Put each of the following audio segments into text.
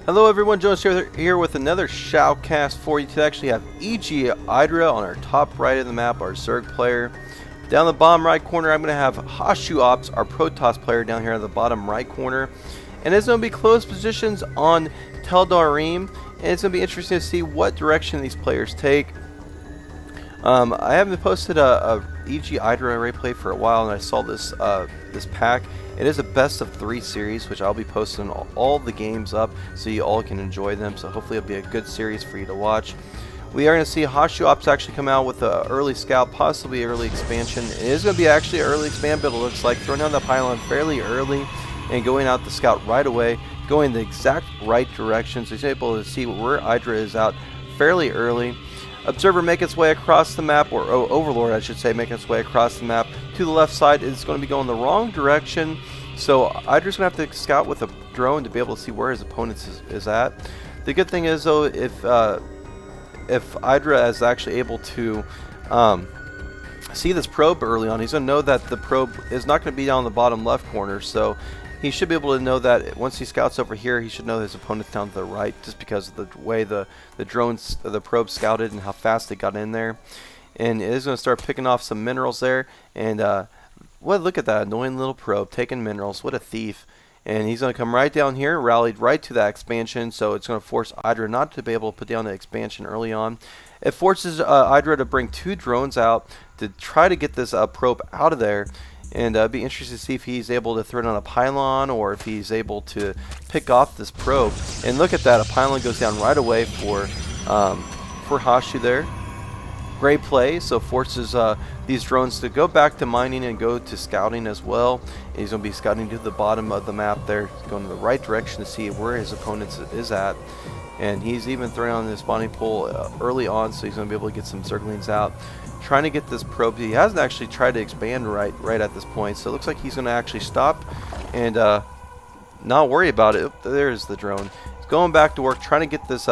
Hello everyone, JonusHK here with another shoutcast for you. Today actually have EGIdra on our top right of the map, our Zerg player. Down the bottom right corner, I'm going to have HasuObs, our Protoss player, down here in the bottom right corner. And it's going to be close positions on Teldarim, and it's going to be interesting to see what direction these players take. I haven't posted a EGIdra replay for a while, and I saw this this pack. It is a best of 3 series, which I'll be posting all the games up so you all can enjoy them. So hopefully it'll be a good series for you to watch. We are going to see HasuObs actually come out with an early scout, possibly early expansion. It is going to be actually an early expand build, it looks like, throwing down the pylon fairly early and going out the scout right away, going the exact right direction. So he's able to see where Idra is out fairly early. Observer make its way across the map, or Overlord I should say, making its way across the map to the left side. Is going to be going the wrong direction, so Idra's going to have to scout with a drone to be able to see where his opponent is at. The good thing is though, if Idra is actually able to see this probe early on, he's going to know that the probe is not going to be down the bottom left corner, so he should be able to know that once he scouts over here, he should know his opponent's down to the right, just because of the way the probe scouted and how fast it got in there. And it is going to start picking off some minerals there. And look at that annoying little probe taking minerals. What a thief! And he's going to come right down here, rallied right to that expansion. So it's going to force Idra not to be able to put down the expansion early on. It forces Idra to bring 2 drones out to try to get this probe out of there. And it'd be interesting to see if he's able to throw down a pylon or if he's able to pick off this probe. And look at that, a pylon goes down right away for Hasu there. Great play, so forces these drones to go back to mining and go to scouting as well. And he's going to be scouting to the bottom of the map there, going in the right direction to see where his opponent is at. And he's even throwing on the spawning pool early on, so he's going to be able to get some Zerglings out. Trying to get this probe. He hasn't actually tried to expand right at this point, so it looks like he's going to actually stop and not worry about it. There's the drone. He's going back to work, trying to get this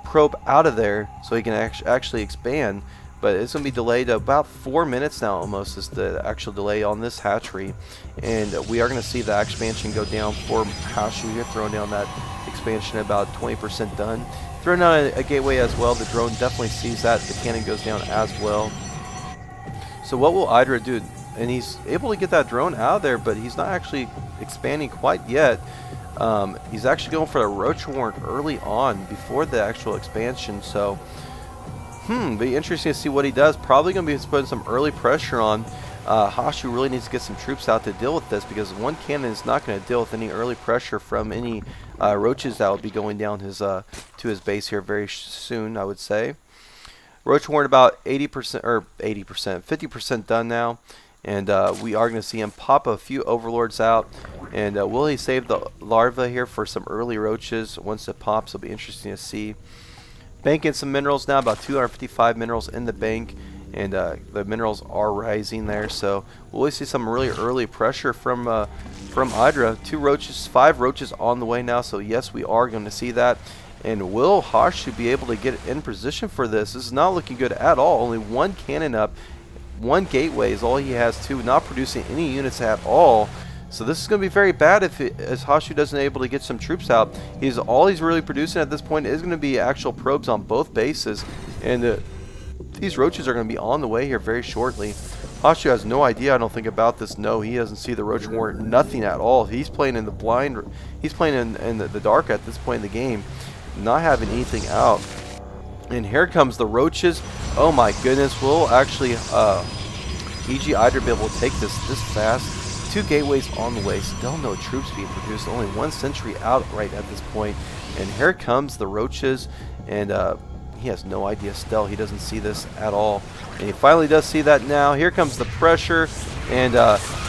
probe out of there so he can actually expand. But it's going to be delayed about 4 minutes now, almost, is the actual delay on this hatchery. And we are going to see the expansion go down for Hasu here, throwing down that expansion about 20% done. Throwing down a gateway as well. The drone definitely sees that. The cannon goes down as well. So what will Idra do? And he's able to get that drone out of there, but he's not actually expanding quite yet. He's actually going for a roach warrant early on before the actual expansion. So be interesting to see what he does. Probably going to be putting some early pressure on. Hasu really needs to get some troops out to deal with this, because one cannon is not going to deal with any early pressure from any roaches that will be going down his to his base here very soon, I would say. Roach warrant about 80% or 50% done now, and we are going to see him pop a few overlords out. And will he save the larva here for some early roaches? Once it pops, it'll be interesting to see. Banking some minerals now, about 255 minerals in the bank. And the minerals are rising there, so we'll see some really early pressure from Idra. 2 roaches, 5 roaches on the way now, so yes, we are going to see that. And will Hasu be able to get in position for this? This is not looking good at all. Only 1 cannon up, 1 gateway is all he has, 2, not producing any units at all. So this is going to be very bad if Hasu doesn't able to get some troops out. All he's really producing at this point is going to be actual probes on both bases, and these roaches are going to be on the way here very shortly. Hasu has no idea, I don't think, about this. No, he doesn't see the roach warrant, nothing at all. He's playing in the blind. He's playing in the dark at this point in the game, not having anything out. And here comes the roaches. Oh my goodness, will actually EGIdra be able to take this fast? 2 gateways on the way, still no troops being produced, only 1 sentry out right at this point. And here comes the roaches, and he has no idea still. He doesn't see this at all. And he finally does see that now. Here comes the pressure. And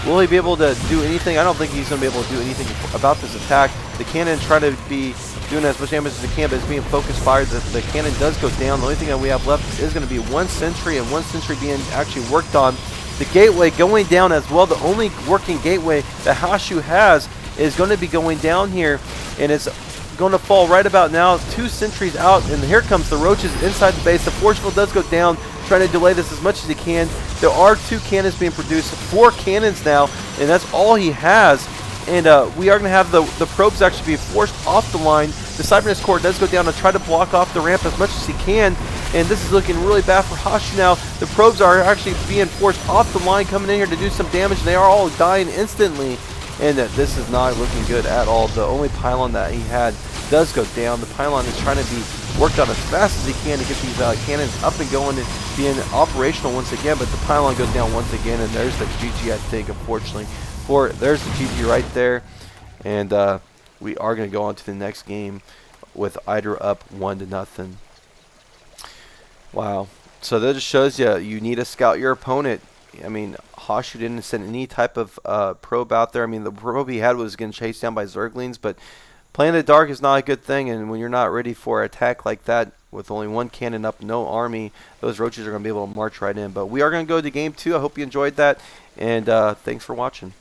will he be able to do anything? I don't think he's going to be able to do anything about this attack. The cannon trying to be doing as much damage as it can, but it's being focused fire. The cannon does go down. The only thing that we have left is going to be 1 sentry, and 1 sentry being actually worked on. The gateway going down as well. The only working gateway that Hasu has is going to be going down here. And it's going to fall right about now. 2 sentries out, and here comes the roaches inside the base. The force field does go down, trying to delay this as much as he can. There are 2 cannons being produced, 4 cannons now, and that's all he has. And we are going to have the probes actually be forced off the line The Cybernetics Core does go down and try to block off the ramp as much as he can, and this is looking really bad for Hasu now. The probes are actually being forced off the line, coming in here to do some damage, and they are all dying instantly, and this is not looking good at all. The only pylon that he had does go down. The pylon is trying to be worked on as fast as he can to get these cannons up and going and being operational once again, but the pylon goes down once again, and there's the GG, I think, unfortunately. There's the GG right there, and we are going to go on to the next game with Idra up 1-0. Wow. So that just shows you need to scout your opponent. I mean, Hasu didn't send any type of probe out there. I mean, the probe he had was getting chased down by Zerglings, but playing in the dark is not a good thing, and when you're not ready for an attack like that with only one cannon up, no army, those roaches are going to be able to march right in. But we are going to go to game 2. I hope you enjoyed that, and thanks for watching.